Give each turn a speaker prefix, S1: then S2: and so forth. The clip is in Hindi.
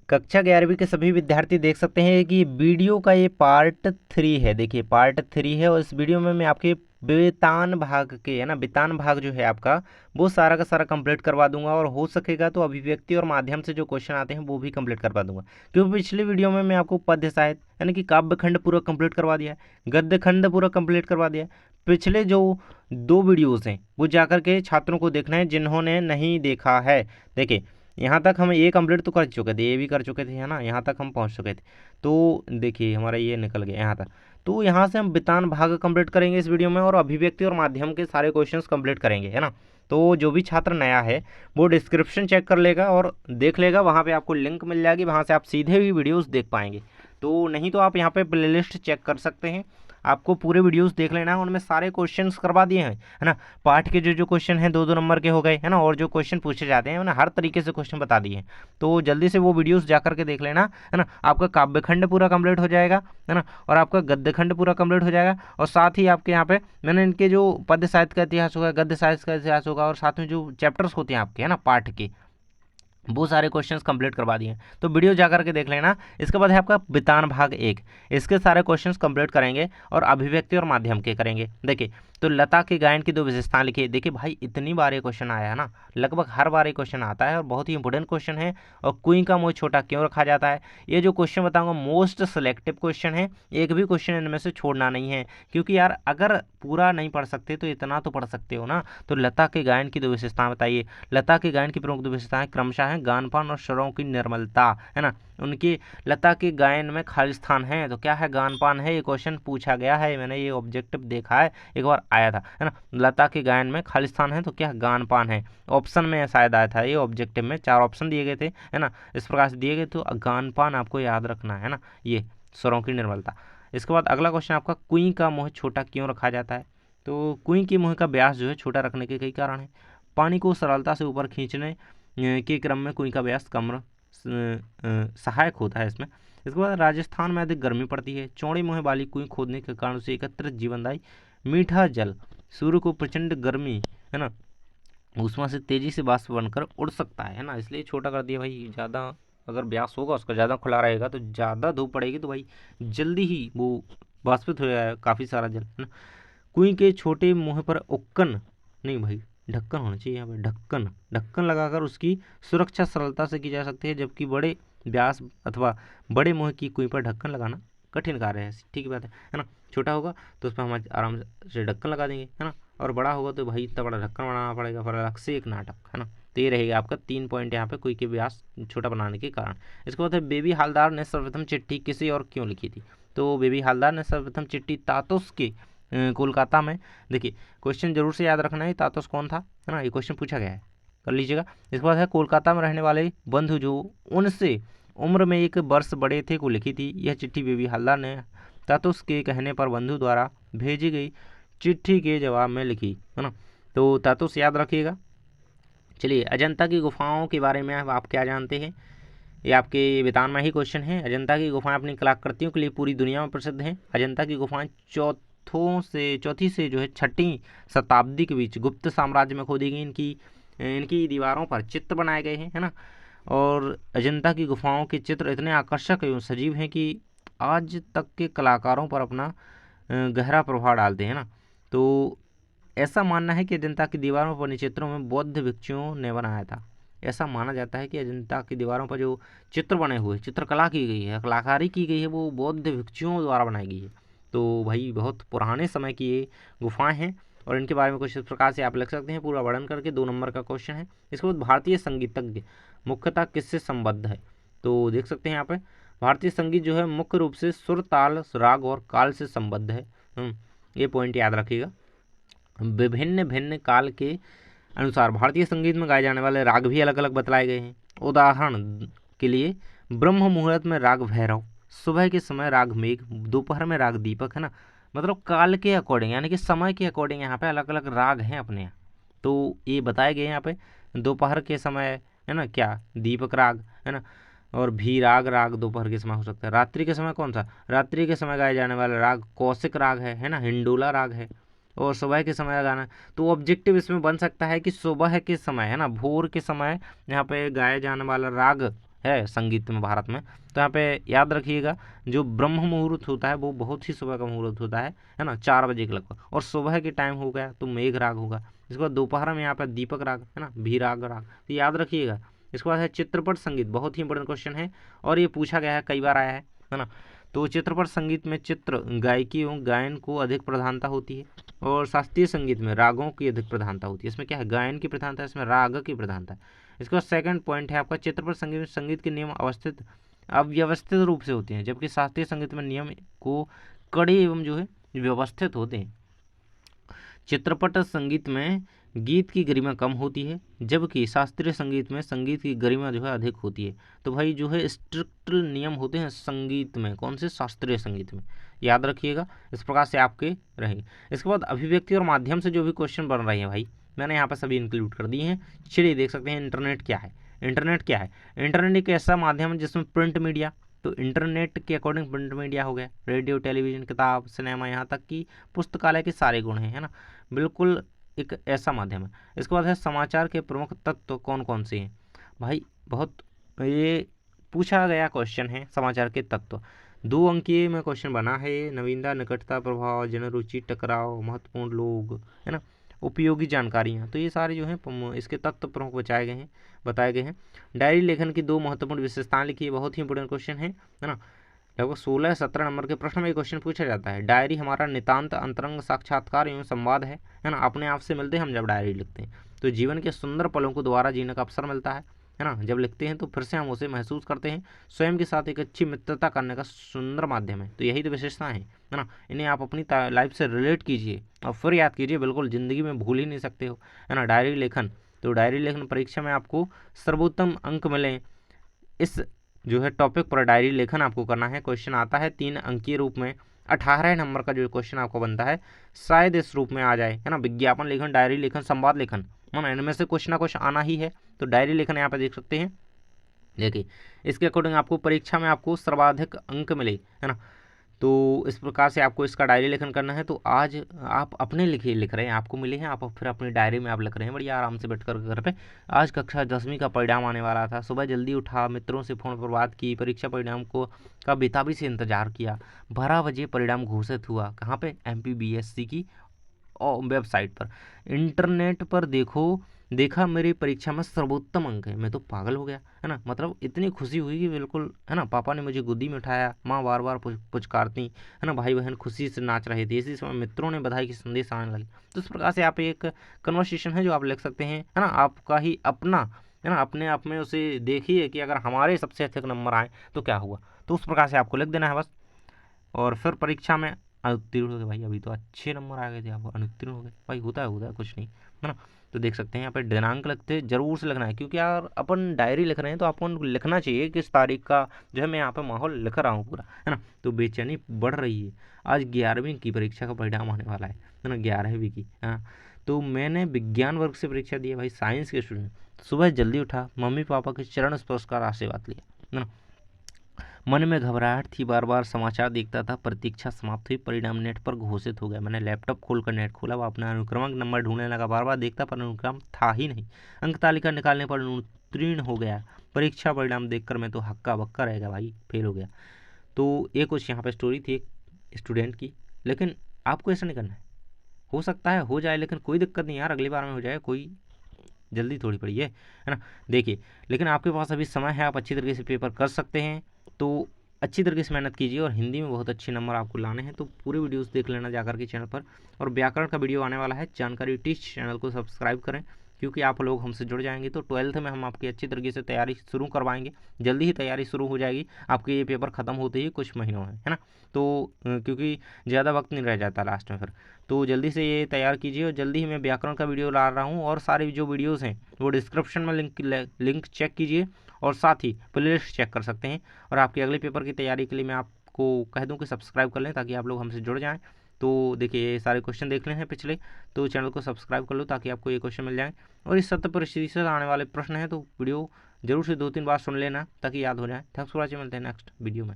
S1: कक्षा 11वीं के सभी विद्यार्थी देख सकते हैं कि वीडियो का ये पार्ट 3 है। देखिए पार्ट 3 है और इस वीडियो में मैं आपके वेतान भाग के है ना, वेतान भाग जो है आपका वो सारा का सारा कंप्लीट करवा दूंगा और हो सकेगा तो अभिव्यक्ति और माध्यम से जो क्वेश्चन आते हैं वो भी कंप्लीट करवा दूंगा। क्योंकि पिछली वीडियो में मैं आपको पद्य साहित्य यानी कि काव्य खंड पूरा कंप्लीट करवा दिया है, गद्य खंड पूरा कंप्लीट करवा दिया है। पिछले जो 2 वीडियोज़ हैं वो जाकर के छात्रों को देखना है जिन्होंने नहीं देखा है। देखिए यहाँ तक हम ये कंप्लीट तो कर चुके थे, ये भी कर चुके थे है ना, यहाँ तक हम पहुँच चुके थे। तो देखिए हमारा ये निकल गया यहाँ तक। तो यहाँ से हम वितान भाग कंप्लीट करेंगे इस वीडियो में और अभिव्यक्ति और माध्यम के सारे क्वेश्चंस कंप्लीट करेंगे है ना। तो जो भी छात्र नया है वो डिस्क्रिप्शन चेक कर लेगा और देख लेगा, वहाँ पे आपको लिंक मिल जाएगी, वहाँ से आप सीधे भी वीडियोस देख पाएंगे। तो नहीं तो आप यहाँ पे प्लेलिस्ट चेक कर सकते हैं, आपको पूरे वीडियोस देख लेना है, उनमें सारे क्वेश्चंस करवा दिए हैं है ना। पाठ के जो जो क्वेश्चन हैं 2-2 नंबर के हो गए है ना, और जो क्वेश्चन पूछे जाते हैं उन्हें हर तरीके से क्वेश्चन बता दिए हैं। तो जल्दी से वो वीडियोस जा करके देख लेना है ना। आपका काव्य खंड पूरा कंप्लीट हो जाएगा है ना, और आपका गद्य खंड पूरा कंप्लीट हो जाएगा। और साथ ही आपके यहाँ पे मैंने इनके जो पद्य साहित्य का इतिहास होगा, गद्य साहित्य का इतिहास होगा, और साथ में जो चैप्टर्स होते हैं आपके है ना पाठ के, वो सारे क्वेश्चंस कंप्लीट करवा दिए हैं। तो वीडियो जा करके देख लेना। इसके बाद है आपका वितान भाग 1, इसके सारे क्वेश्चंस कंप्लीट करेंगे और अभिव्यक्ति और माध्यम के करेंगे। देखिए तो लता के गायन की 2 विशेषताएं लिखिए। देखिए भाई इतनी बार ये क्वेश्चन आया है ना, लगभग हर बार ये क्वेश्चन आता है और बहुत ही इंपॉर्टेंट क्वेश्चन है। और कुई का मुँह छोटा क्यों रखा जाता है, ये जो क्वेश्चन बताऊंगा मोस्ट सिलेक्टिव क्वेश्चन है, एक भी क्वेश्चन इनमें से छोड़ना नहीं है। क्योंकि यार अगर पूरा नहीं पढ़ सकते तो इतना तो पढ़ सकते हो ना। तो लता के गायन की 2 विशेषताएं बताइए। लता के गायन की प्रमुख 2 विशेषताएं क्रमशः हैं गानपान और स्वरों की निर्मलता है ना। उनकी लता के गायन में खालिस्तान है तो क्या है, गानपान है। ये क्वेश्चन पूछा गया है, मैंने ये ऑब्जेक्टिव देखा है, एक बार आया था है ना। लता के गायन में खालिस्तान है तो क्या गानपान है, ऑप्शन में शायद आया था ये ऑब्जेक्टिव में, 4 ऑप्शन दिए गए थे है ना, इस प्रकार से दिए गए। तो गानपान आपको याद रखना है ना, ये स्वरों की निर्मलता। इसके बाद अगला क्वेश्चन आपका कुई का मुँह छोटा क्यों रखा जाता है। तो कुई के मुँह का व्यास जो है छोटा रखने के कई कारण हैं। पानी को सरलता से ऊपर खींचने के क्रम में कुई का व्यास कम सहायक होता है इसमें। इसके बाद राजस्थान में अधिक गर्मी पड़ती है, चौड़े मुँह वाली कुई खोदने के कारण से एकत्रित जीवनदायी मीठा जल सूर्य को प्रचंड गर्मी है ना उसमें से तेजी से वाष्प बनकर उड़ सकता है ना, इसलिए छोटा कर दिया भाई। ज़्यादा अगर व्यास होगा उसका ज़्यादा खुला रहेगा तो ज़्यादा धूप पड़ेगी तो भाई जल्दी ही वो वाष्पित हो जाएगा काफ़ी सारा जल है ना। कुई के छोटे मुँह पर उक्कन नहीं भाई ढक्कन होना चाहिए, यहाँ पे ढक्कन ढक्कन लगाकर उसकी सुरक्षा सरलता से की जा सकती है, जबकि बड़े व्यास अथवा बड़े मुँह की कुई पर ढक्कन लगाना कठिन कार्य है। ठीक बात है ना। छोटा होगा तो उस पर हम आराम से ढक्कन लगा देंगे है ना, और बड़ा होगा तो भाई इतना बड़ा ढक्कन बनाना पड़ेगा, फिर अलग से एक नाटक है ना। तो ये रहेगा आपका 3 पॉइंट यहाँ पे कुई के व्यास छोटा बनाने के कारण। इसके बाद बेबी हालदार ने सर्वप्रथम चिट्ठी किसे और क्यों लिखी थी। तो बेबी हालदार ने सर्वप्रथम चिट्ठी तातुस के कोलकाता में, देखिए क्वेश्चन जरूर से याद रखना है तातुस कौन था है ना, ये क्वेश्चन पूछा गया है, कर लीजिएगा। इसके बाद है कोलकाता में रहने वाले बंधु जो उनसे उम्र में 1 वर्ष बड़े थे को लिखी थी। यह चिट्ठी बेबी हालदार ने तातुस के कहने पर बंधु द्वारा भेजी गई चिट्ठी के जवाब में लिखी है ना। तो तातुस याद रखिएगा। चलिए अजंता की गुफाओं के बारे में आप क्या जानते हैं, ये आपके वेतान में ही क्वेश्चन है। अजंता की गुफाएं अपनी कलाकृतियों के लिए पूरी दुनिया में प्रसिद्ध हैं। अजंता की गुफाएं चौथी से जो है 6वीं शताब्दी के बीच गुप्त साम्राज्य में खोदी गई। इनकी दीवारों पर चित्र बनाए गए हैं है ना। और अजंता की गुफाओं के चित्र इतने आकर्षक एवं सजीव हैं कि आज तक के कलाकारों पर अपना गहरा प्रभाव डालते हैं ना। तो ऐसा मानना है कि अजंता की दीवारों पर बने चित्रों में बौद्ध भिक्षुओं ने बनाया था। ऐसा माना जाता है कि अजंता की दीवारों पर जो चित्र बने हुए चित्रकला की गई है, कलाकारी की गई है, वो बौद्ध भिक्षुओं द्वारा बनाई गई है। तो भाई बहुत पुराने समय की ये गुफाएं हैं और इनके बारे में कुछ इस प्रकार से आप लिख सकते हैं पूरा वर्णन करके। 2 नंबर का क्वेश्चन है। इसके बाद भारतीय संगीतज्ञ मुख्यतः किससे संबद्ध है। तो देख सकते हैं यहाँ पे भारतीय संगीत जो है मुख्य रूप से सुर ताल राग और काल से संबद्ध है। ये पॉइंट याद रखिएगा। विभिन्न भिन्न काल के अनुसार भारतीय संगीत में गाए जाने वाले राग भी अलग अलग बतलाए गए हैं। उदाहरण के लिए ब्रह्म मुहूर्त में राग भैरव, सुबह के समय राग मेघ, दोपहर में राग दीपक है ना। मतलब काल के अकॉर्डिंग यानी कि समय के अकॉर्डिंग यहाँ पे अलग अलग राग हैं अपने यहाँ। तो ये बताए गए यहाँ पे दोपहर के समय है ना क्या दीपक राग है ना, और भी राग दोपहर के समय हो सकता है। रात्रि के समय कौन सा, रात्रि के समय गाए जाने वाला राग कौशिक राग है ना, हिंडोला राग है। और सुबह के समय गाना, तो ऑब्जेक्टिव इसमें बन सकता है कि सुबह के समय है ना, भोर के समय यहाँ पे गाया जाने वाला राग है संगीत में भारत में। तो यहाँ पे याद रखिएगा, जो ब्रह्म मुहूर्त होता है वो बहुत ही सुबह का मुहूर्त होता है ना, 4 बजे के लगभग, और सुबह के टाइम हो गया तो मेघ राग होगा। इसके बाद दोपहर में यहाँ पे दीपक राग है ना, भी राग तो याद रखिएगा। इसके बाद है चित्रपट संगीत, बहुत ही इंपॉर्टेंट क्वेश्चन है और ये पूछा गया है, कई बार आया है ना। तो चित्रपट संगीत में चित्र, गायकी एवं गायन को अधिक प्रधानता होती है, और शास्त्रीय संगीत में रागों की अधिक प्रधानता होती है। इसमें क्या है, गायन की प्रधानता है, इसमें राग की प्रधानता है। इसके बाद सेकंड पॉइंट है आपका, चित्रपट संगीत में संगीत के नियम अव्यवस्थित रूप से होते हैं, जबकि शास्त्रीय संगीत में नियम को कड़े एवं जो है व्यवस्थित होते हैं। चित्रपट संगीत में गीत की गरिमा कम होती है, जबकि शास्त्रीय संगीत में संगीत की गरिमा जो है अधिक होती है। तो भाई जो है स्ट्रिक्ट नियम होते हैं संगीत में, कौन से, शास्त्रीय संगीत में, याद रखिएगा। इस प्रकार से आपके रहेंगे। इसके बाद अभिव्यक्ति और माध्यम से जो भी क्वेश्चन बन रहे हैं भाई, मैंने यहाँ पर सभी इंक्लूड कर दिए हैं। चलिए देख सकते हैं इंटरनेट क्या है। इंटरनेट क्या है, इंटरनेट एक ऐसा माध्यम है जिसमें प्रिंट मीडिया, तो इंटरनेट के अकॉर्डिंग प्रिंट मीडिया हो गया, रेडियो, टेलीविजन, किताब, सिनेमा, यहाँ तक कि पुस्तकालय के सारे गुण हैं, है ना, बिल्कुल एक ऐसा माध्यम है। इसके बाद है समाचार के प्रमुख तत्व कौन कौन से हैं। भाई बहुत ये पूछा गया क्वेश्चन है, समाचार के तत्व 2 अंकीय में क्वेश्चन बना है। नवीनता, निकटता, प्रभाव, जनरुचि, टकराव, महत्वपूर्ण लोग, है ना, उपयोगी जानकारियाँ, तो ये सारे जो हैं इसके तत्व प्रमुख बताए गए हैं। डायरी लेखन की 2 महत्वपूर्ण विशेषताएं लिखी है, बहुत ही इंपॉर्टेंट क्वेश्चन है ना। लगभग 16-17 नंबर के प्रश्न में क्वेश्चन पूछा जाता है। डायरी हमारा नितांत अंतरंग साक्षात्कार एवं संवाद है ना, अपने आप से मिलते हैं हम जब डायरी लिखते हैं, तो जीवन के सुंदर पलों को दोबारा जीने का अवसर मिलता है ना। जब लिखते हैं तो फिर से हम उसे महसूस करते हैं, स्वयं के साथ एक अच्छी मित्रता करने का सुंदर माध्यम है। तो यही तो विशेषता है ना, इन्हें आप अपनी लाइफ से रिलेट कीजिए और फिर याद कीजिए, बिल्कुल ज़िंदगी में भूल ही नहीं सकते हो, है ना। डायरी लेखन, तो डायरी लेखन परीक्षा में आपको सर्वोत्तम अंक मिले, इस जो है टॉपिक पर डायरी लेखन आपको करना है। क्वेश्चन आता है 3 अंकीय रूप में, 18 नंबर का जो क्वेश्चन आपको बनता है शायद इस रूप में आ जाए, है ना। विज्ञापन लेखन, डायरी लेखन, संवाद लेखन, है, इनमें से कुछ ना कुछ आना ही है। तो डायरी लेखन यहाँ पे देख सकते हैं, देखिए इसके अकॉर्डिंग आपको परीक्षा में आपको सर्वाधिक अंक मिले, है ना। तो इस प्रकार से आपको इसका डायरी लेखन करना है। तो आज आप अपने लिख रहे हैं, आपको मिले हैं, आप फिर अपनी डायरी में आप लिख रहे हैं बढ़िया आराम से बैठकर घर पे। आज कक्षा 10वीं का परिणाम आने वाला था, सुबह जल्दी उठा, मित्रों से फ़ोन पर बात की, परीक्षा परिणाम को का बेताबी से इंतजार किया। 12 बजे परिणाम घोषित हुआ, कहाँ पे, MPBSC की वेबसाइट पर। इंटरनेट पर देखा मेरी परीक्षा में सर्वोत्तम अंक है, मैं तो पागल हो गया, है ना। मतलब इतनी खुशी हुई कि बिल्कुल, है ना, पापा ने मुझे गोदी में उठाया, माँ बार बार पुचकारती, है ना, भाई बहन खुशी से नाच रहे थे, इसी समय मित्रों ने बधाई की संदेश आने लगे। तो इस प्रकार से आप एक कन्वर्सेशन है जो आप लिख सकते हैं, है ना, आपका ही अपना, है ना, अपने आप में उसे देखिए कि अगर हमारे सबसे अधिक नंबर आए तो क्या हुआ। तो उस प्रकार से आपको लिख देना है बस, और फिर परीक्षा में अनुत्तीर्ण हो गए। भाई अभी तो अच्छे नंबर आ गए थे, आप अनुत्तीर्ण हो गए, भाई होता है कुछ नहीं, है ना। तो देख सकते हैं यहाँ पे दिनांक लगते जरूर से लिखना है, क्योंकि यार अपन डायरी लिख रहे हैं तो आपको लिखना चाहिए किस तारीख का जो है मैं यहाँ पे माहौल लिख रहा हूँ पूरा, है ना। तो बेचैनी बढ़ रही है, आज 11वीं की परीक्षा का परिणाम आने वाला है ना, 11वीं की, हाँ। तो मैंने विज्ञान वर्ग से परीक्षा दी है भाई, साइंस के स्टूडेंट। सुबह जल्दी उठा, मम्मी पापा के चरण स्पर्श का आशीर्वाद लिया, है ना। मन में घबराहट थी, बार बार समाचार देखता था, प्रतीक्षा समाप्त हुई, परिणाम नेट पर घोषित हो गया। मैंने लैपटॉप खोलकर नेट खोला, वह अपना अनुक्रमांक नंबर ढूंढने लगा, बार बार देखता पर अनुक्रम था ही नहीं। अंक तालिका निकालने पर उत्तीर्ण हो गया। परीक्षा परिणाम देखकर मैं तो हक्का बक्का रह गया भाई, फेल हो गया। तो ये कुछ यहाँ पे स्टोरी थी एक स्टूडेंट की, लेकिन आपको ऐसा नहीं करना है, हो सकता है हो जाए, लेकिन कोई दिक्कत नहीं यार, अगली बार में हो जाए, कोई जल्दी थोड़ी पड़ी है ना। देखिए लेकिन आपके पास अभी समय है, आप अच्छी तरीके से पेपर कर सकते हैं, तो अच्छी तरीके से मेहनत कीजिए, और हिंदी में बहुत अच्छे नंबर आपको लाने हैं। तो पूरे वीडियोस देख लेना जाकर के चैनल पर, और व्याकरण का वीडियो आने वाला है, जानकारी टीच चैनल को सब्सक्राइब करें, क्योंकि आप लोग हमसे जुड़ जाएंगे तो 12th में हम आपकी अच्छी तरीके से तैयारी शुरू करवाएंगे। जल्दी ही तैयारी शुरू हो जाएगी आपके, ये पेपर ख़त्म होते ही कुछ महीनों में, है ना। तो क्योंकि ज़्यादा वक्त नहीं रह जाता लास्ट में फिर, तो जल्दी से ये तैयार कीजिए, और जल्दी ही मैं व्याकरण का वीडियो ला रहा हूँ, और सारी जो वीडियोज़ हैं वो डिस्क्रिप्शन में लिंक चेक कीजिए, और साथ ही प्लेलिस्ट चेक कर सकते हैं। और आपके अगले पेपर की तैयारी के लिए मैं आपको कह दूं कि सब्सक्राइब कर लें, ताकि आप लोग हमसे जुड़ जाएं। तो देखिए ये सारे क्वेश्चन देख लें हैं पिछले, तो चैनल को सब्सक्राइब कर लो ताकि आपको ये क्वेश्चन मिल जाए। और इस 70% आने वाले प्रश्न हैं, तो वीडियो जरूर से 2-3 बार सुन लेना ताकि याद हो जाए। थैंक्स फॉर वॉचिंग, मिलते हैं नेक्स्ट वीडियो में।